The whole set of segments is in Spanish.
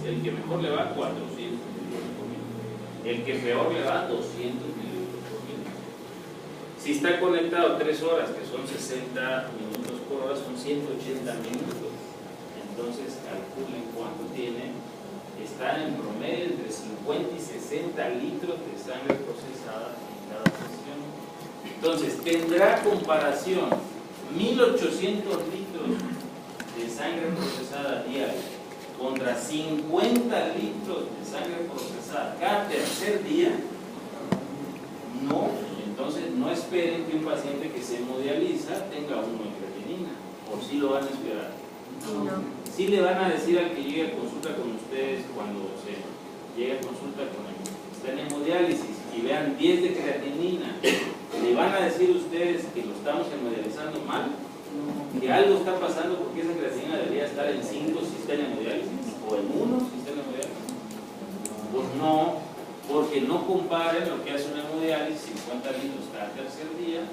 el que mejor le va 400 mililitros por minuto. El que peor le va 200 mililitros por minuto. Si está conectado 3 horas, que son 60 minutos por hora, son 180 minutos. Entonces calculen cuánto tiene. Está en promedio entre 50 y 60 litros de sangre procesada en cada sesión. Entonces tendrá comparación 1800 litros de sangre procesada diaria contra 50 litros de sangre procesada cada tercer día. No, entonces no esperen que un paciente que se hemodializa tenga uno en creatinina, o si lo van a esperar. No. Sí le van a decir al que llegue a consulta con ustedes cuando se llegue a consulta con él, está en hemodiálisis y vean 10 de creatinina, ¿le van a decir ustedes que lo estamos hemodializando mal? ¿Que algo está pasando porque esa creatinina debería estar en 5 si está en hemodiálisis? ¿O en 1 si está en hemodiálisis? Pues no, porque no comparen lo que hace una hemodiálisis 50 litros cada tercer día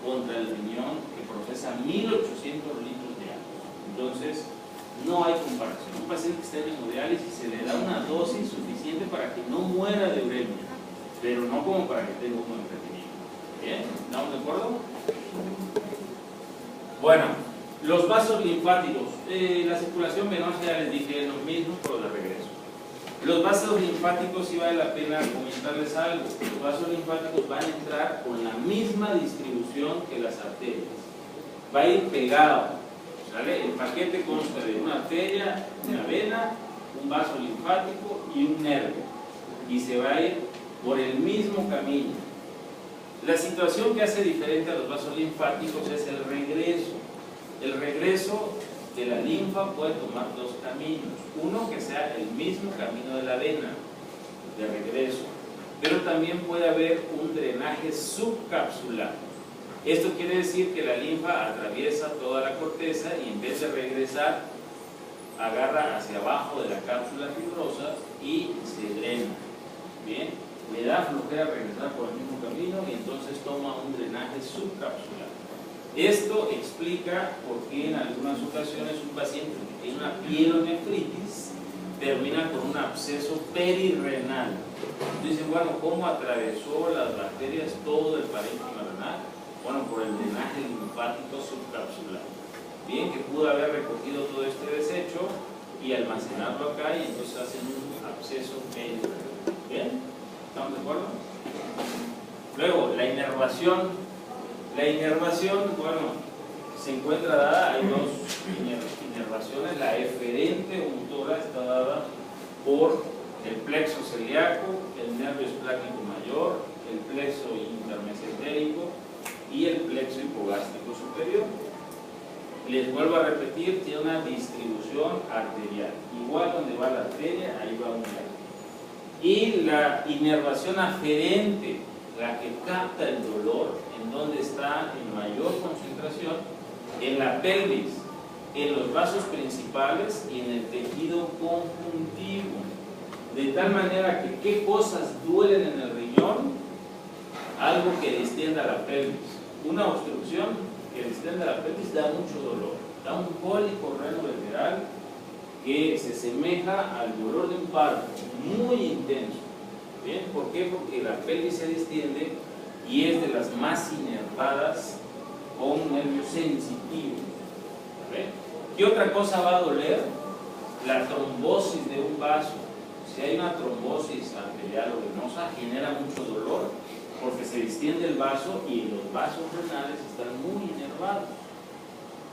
contra el riñón que procesa 1800 litros diarios. Entonces, no hay comparación. Un paciente que está en hemodiálisis se le da una dosis suficiente para que no muera de uremia, pero no como para que tenga un entretenimiento. ¿Bien? ¿Estamos de acuerdo? Bueno, los vasos linfáticos. La circulación venosa ya les dije lo mismo, pero de regreso. Los vasos linfáticos, sí vale la pena comentarles algo. Los vasos linfáticos van a entrar con la misma distribución que las arterias. Va a ir pegado. ¿Sale? El paquete consta de una arteria, una vena, un vaso linfático y un nervio. Y se va a ir por el mismo camino. La situación que hace diferente a los vasos linfáticos es el regreso. El regreso de la linfa puede tomar dos caminos. Uno que sea el mismo camino de la vena, de regreso. Pero también puede haber un drenaje subcapsular. Esto quiere decir que la linfa atraviesa toda la corteza y en vez de regresar, agarra hacia abajo de la cápsula fibrosa y se drena. Bien, le da flojera regresar por el mismo camino y entonces toma un drenaje subcapsular. Esto explica por qué en algunas ocasiones un paciente que tiene una pielonefritis termina con un absceso perirrenal. Dicen, bueno, ¿cómo atravesó las bacterias todo el parénquima renal? Bueno, por el drenaje linfático subcapsular. Bien, que pudo haber recogido todo este desecho y almacenarlo acá y entonces hacen un absceso perirrenal. Bien, ¿estamos de acuerdo? Luego, la inervación. La inervación, bueno, se encuentra dada, hay dos inervaciones. La eferente o motora está dada por el plexo celíaco, el nervio esplácnico mayor, el plexo intermesentérico y el plexo hipogástrico superior. Les vuelvo a repetir, tiene una distribución arterial. Igual donde va la arteria, ahí va un nervio. Y la inervación aferente, la que capta el dolor, en donde está en mayor concentración, en la pelvis, en los vasos principales y en el tejido conjuntivo. De tal manera que, ¿qué cosas duelen en el riñón? Algo que distienda la pelvis. Una obstrucción que distienda la pelvis da mucho dolor. Da un cólico renolateral que se asemeja al dolor de un parto, muy intenso. ¿Bien? ¿Por qué? Porque la pelvis se distiende y es de las más inervadas con un nervio sensitivo. ¿Bien? ¿Qué otra cosa va a doler? La trombosis de un vaso. Si hay una trombosis arterial o venosa, genera mucho dolor porque se distiende el vaso y los vasos renales están muy inervados.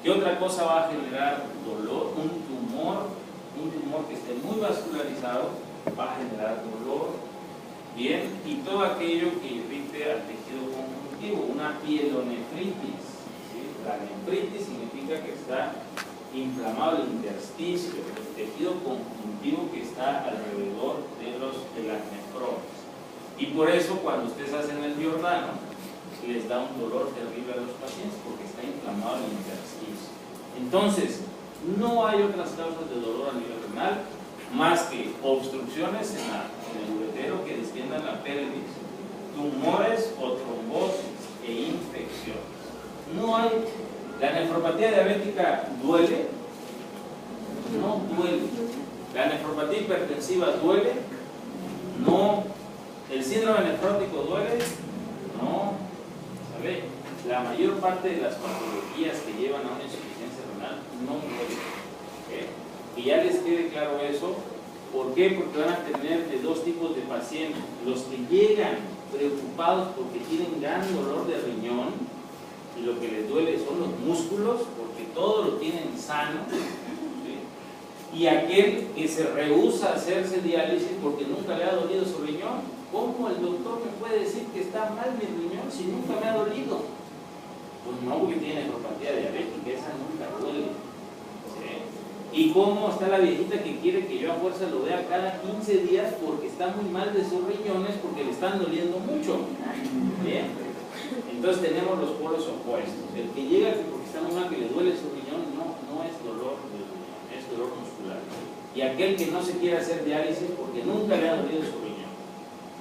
¿Qué otra cosa va a generar dolor? Un tumor que esté muy vascularizado va a generar dolor. Bien, y todo aquello que irrite al tejido conjuntivo, una pielonefritis. ¿Sí? La nefritis significa que está inflamado el intersticio, el tejido conjuntivo que está alrededor de las nefronas. Y por eso cuando ustedes hacen el Giordano, les da un dolor terrible a los pacientes porque está inflamado el intersticio. Entonces, no hay otras causas de dolor a nivel renal más que obstrucciones en el uretero que distiendan la pelvis, tumores o trombosis e infecciones. No hay. ¿La nefropatía diabética duele? No duele, ¿La nefropatía hipertensiva duele? No. ¿El síndrome nefrótico duele? No. ¿Sabe? La mayor parte de las patologías que llevan a una insuficiencia renal no duelen. ¿Okay? Y ya les quede claro eso. ¿Por qué? Porque van a tener de dos tipos de pacientes. Los que llegan preocupados porque tienen gran dolor de riñón y lo que les duele son los músculos porque todo lo tienen sano, ¿sí? Y aquel que se rehúsa a hacerse diálisis porque nunca le ha dolido su riñón. ¿Cómo el doctor me puede decir que está mal mi riñón si nunca me ha dolido? Pues no, porque tiene nefropatía diabética, esa nunca duele. ¿Y cómo está la viejita que quiere que yo a fuerza lo vea cada 15 días porque está muy mal de sus riñones porque le están doliendo mucho? ¿Bien? Entonces tenemos los polos opuestos. El que llega porque está muy mal, que le duele su riñón, no es dolor del riñón, es dolor muscular. Y aquel que no se quiere hacer diálisis porque nunca le ha dolido su riñón.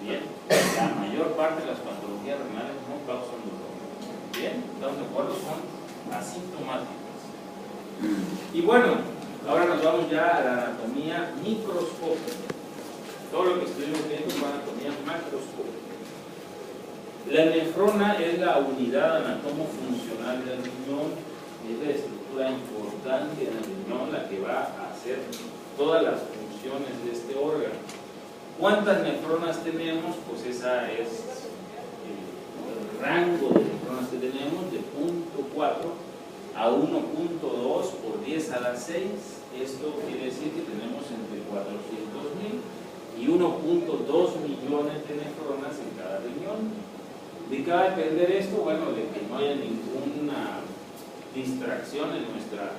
Bien, la mayor parte de las patologías renales no causan dolor. Bien, ¿estamos de acuerdo? Son asintomáticas. Y bueno, ahora nos vamos ya a la anatomía microscópica. Todo lo que estuvimos viendo fue anatomía macroscópica. La nefrona es la unidad anatomo-funcional del riñón, es la estructura importante del riñón, la que va a hacer todas las funciones de este órgano. ¿Cuántas nefronas tenemos? Pues esa es el rango de nefronas que tenemos, de 0.4 a 1.2 por 10 a la 6. Esto quiere decir que tenemos entre 400.000 y 1.2 millones de nefronas en cada riñón. ¿De qué va a depender esto? Bueno, de que no haya ninguna distracción en nuestra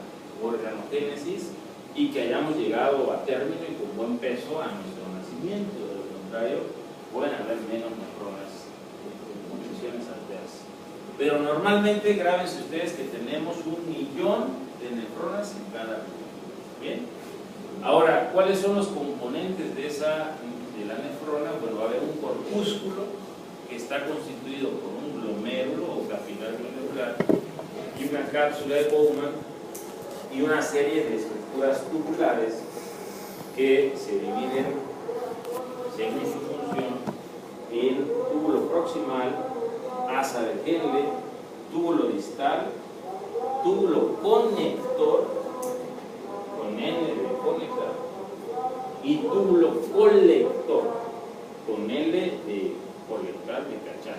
organogénesis y que hayamos llegado a término y con buen peso a nuestro nacimiento. De lo contrario, pueden haber menos nefronas en condiciones adversas. Pero normalmente, grábense ustedes que tenemos 1 millón de nefronas en cada riñón. Bien. Ahora, ¿cuáles son los componentes de la nefrona? Bueno, va a haber un corpúsculo que está constituido por un glomérulo o capilar glomerular y una cápsula de Bowman y una serie de estructuras tubulares que se dividen, según su función, en túbulo proximal, asa de Henle, túbulo distal, túbulo conector, con N de conectar, y túbulo colector, con L de colectar, de cachar.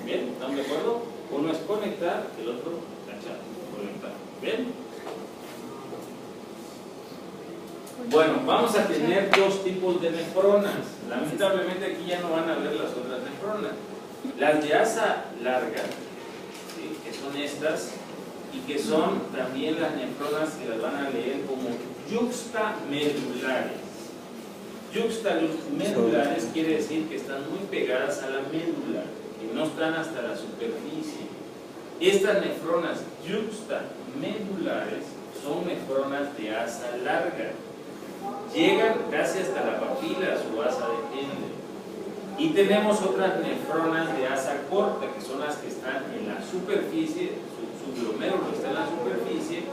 ¿Bien? ¿Están de acuerdo? Uno es conectar, el otro cachar, conectar. ¿Bien? Bueno, vamos a tener dos tipos de nefronas. Lamentablemente aquí ya no van a ver las otras nefronas. Las de asa larga, ¿sí?, que son estas, y que son también las nefronas que las van a leer como yuxtamedulares. Yuxtamedulares quiere decir que están muy pegadas a la médula, que no están hasta la superficie. Estas nefronas yuxtamedulares son nefronas de asa larga. Llegan casi hasta la papila, su asa de Henle. Y tenemos otras nefronas de asa corta, que son las que están en la superficie, su glomérulo está en la superficie,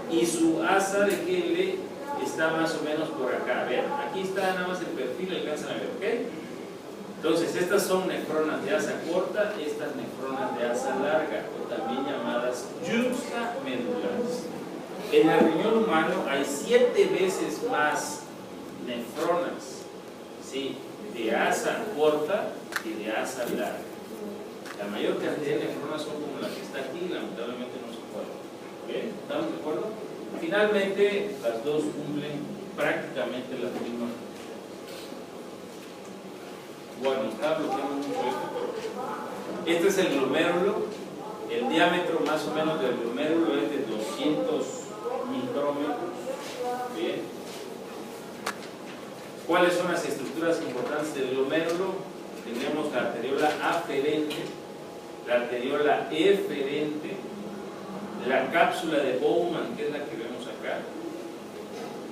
y su asa de Henle está más o menos por acá. Vean, aquí está nada más el perfil, alcanzan a ver, ¿ok? Entonces, estas son nefronas de asa corta, estas nefronas de asa larga, o también llamadas yuxtamedulares. En el riñón humano hay 7 veces más nefronas, ¿sí?, de asa corta que de asa larga. La mayor cantidad de nefronas son como la que está aquí, lamentablemente no se puede. ¿Bien? ¿Estamos de acuerdo? Finalmente, las dos cumplen prácticamente las mismas funciones. Bueno, está bloqueando mucho esto, pero este es el glomérulo. El diámetro más o menos del glomérulo es de 200 micrómetros. Bien. ¿Cuáles son las estructuras importantes del glomérulo? Tenemos la arteriola aferente, la arteriola eferente, la cápsula de Bowman, que es la que vemos acá,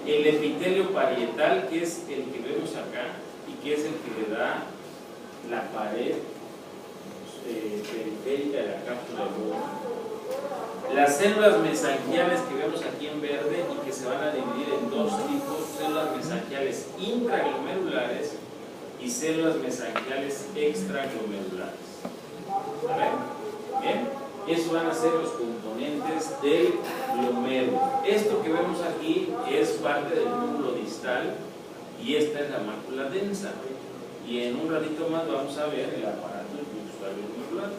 el epitelio parietal, que es el que vemos acá y que es el que le da la pared periférica de la cápsula de Bowman, las células mesangiales que vemos aquí en verde y que se van a dividir en dos tipos, células mesangiales intraglomerulares y células mesangiales extraglomerulares. ¿Vale? Bien, esos van a ser los componentes del glomérulo. Esto que vemos aquí es parte del núcleo distal y esta es la mácula densa. Y en un ratito más vamos a ver el aparato epiglomérulo glomerular.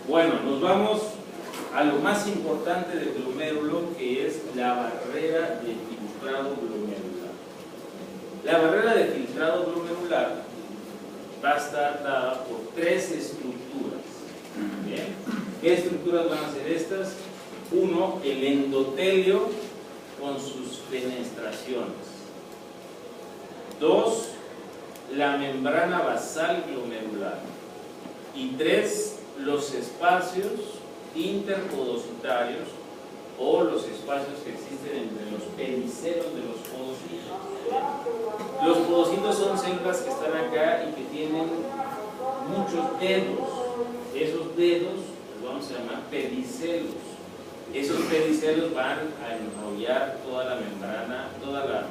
Bueno, nos vamos a lo más importante del glomérulo, que es la barrera de filtrado glomerular. La barrera de filtrado glomerular va a estar dada por tres estructuras. ¿Bien? ¿Qué estructuras van a ser estas? Uno, el endotelio con sus fenestraciones. Dos, la membrana basal glomerular. Y tres, los espacios interpodocitarios o los espacios que existen entre los pedicelos de los podocitos. Los podocitos son células que están acá y que tienen muchos dedos. Esos dedos los vamos a llamar pedicelos. Esos pedicelos van a enrollar toda la membrana, toda la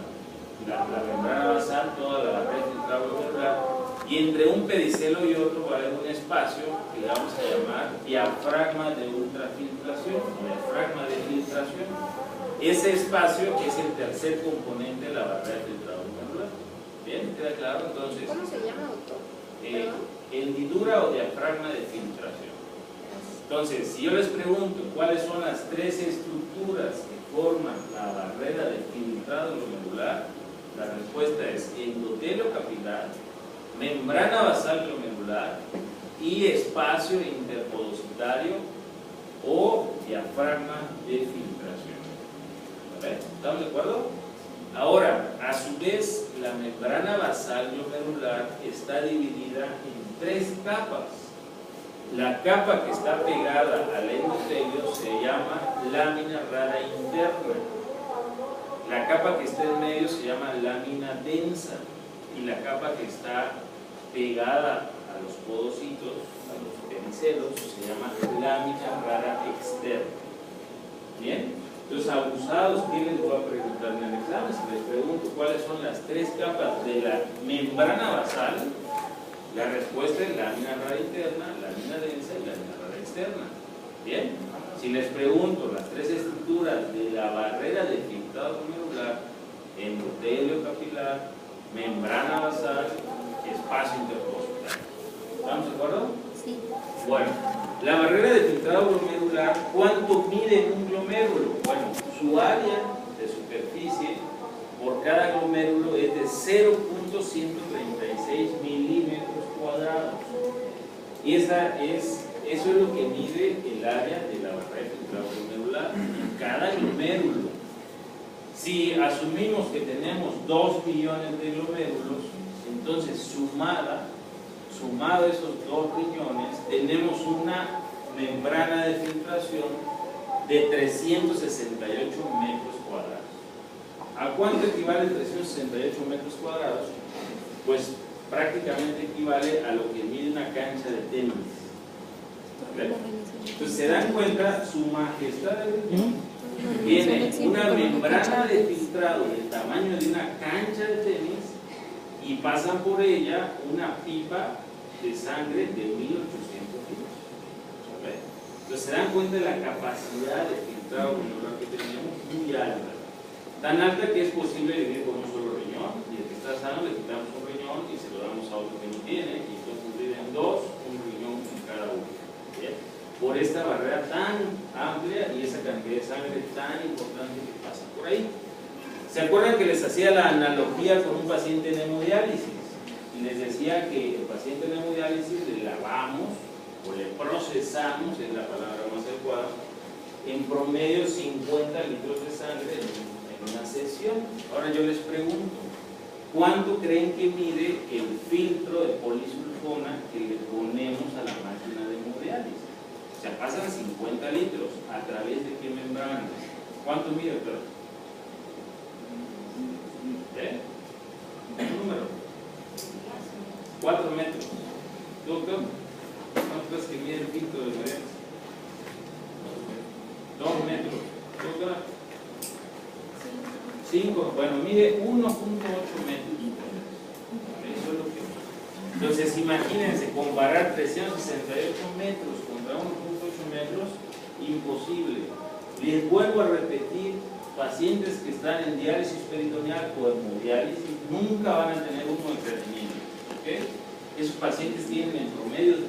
membrana basal, toda la barrera filtrado glomerular, y entre un pedicelo y otro va a haber un espacio que le vamos a llamar diafragma de ultrafiltración o diafragma de filtración. Ese espacio es el tercer componente de la barrera filtrado glomerular. ¿Bien? ¿Queda claro? Entonces, ¿cómo se llama, doctor? hendidura o diafragma de filtración. Entonces, si yo les pregunto cuáles son las tres estructuras que forman la barrera de filtrado glomerular, la respuesta es endotelio capilar, membrana basal glomerular y espacio interpodocitario o diafragma de filtración. ¿Vale? ¿Estamos de acuerdo? Ahora, a su vez, la membrana basal glomerular está dividida en tres capas. La capa que está pegada al endotelio se llama lámina rara interna. La capa que está en medio se llama lámina densa. Y la capa que está pegada a los podocitos, a los pedicelos, se llama lámina rara externa. ¿Bien? Entonces, abusados, ¿qué les voy a preguntar en el examen? Si les pregunto cuáles son las tres capas de la membrana basal, la respuesta es lámina rara interna, lámina densa y lámina rara externa. ¿Bien? Si les pregunto las tres estructuras de la barrera de filtrado glomerular, endotelio capilar, membrana basal, espacio interpodocitario. ¿Estamos de acuerdo? Sí. Bueno, la barrera de filtrado glomerular, ¿cuánto mide en un glomérulo? Bueno, su área de superficie por cada glomérulo es de 0.136 milímetros cuadrados. Y eso es lo que mide el área de la barrera de filtrado glomerular en cada glomérulo. Si asumimos que tenemos 2 millones de glomérulos, entonces sumado esos 2 millones, tenemos una membrana de filtración de 368 metros cuadrados. ¿A cuánto equivale 368 metros cuadrados? Pues prácticamente equivale a lo que mide una cancha de tenis. Entonces, ¿se dan cuenta? Su majestad del riñón tiene una membrana de filtrado del tamaño de una cancha de tenis y pasan por ella una pipa de sangre de 1800 litros. Entonces, ¿se dan cuenta de la capacidad de filtrado glomerular que tenemos? Muy alta. Tan alta que es posible vivir con un solo riñón, y el que está sano le quitamos un riñón y se lo damos a otro que no tiene, y entonces viven dos, un riñón en cada uno. ¿Bien? Por esta barrera tan amplia y esa cantidad de sangre tan importante que pasa por ahí. ¿Se acuerdan que les hacía la analogía con un paciente en hemodiálisis? Y les decía que el paciente en hemodiálisis le lavamos o le procesamos, es la palabra más adecuada, en promedio 50 litros de sangre en una sesión. Ahora yo les pregunto, ¿cuánto creen que mide el filtro de polisulfona que le ponemos a la máquina de hemodiálisis? O sea, pasan 50 litros, ¿a través de qué membrana? ¿Cuánto mide, doctor? ¿Un número? 4 metros. Doctor, ¿cuánto crees que mide el filtro de hemodiálisis? 2 metros. Doctor, 5, bueno, mide 1.8 metros. Eso es lo que... Entonces, imagínense, comparar 368 metros contra 1.8 metros, imposible. Les vuelvo a repetir, pacientes que están en diálisis peritoneal o hemodiálisis nunca van a tener uno de crecimiento. ¿Okay? Esos pacientes tienen en promedio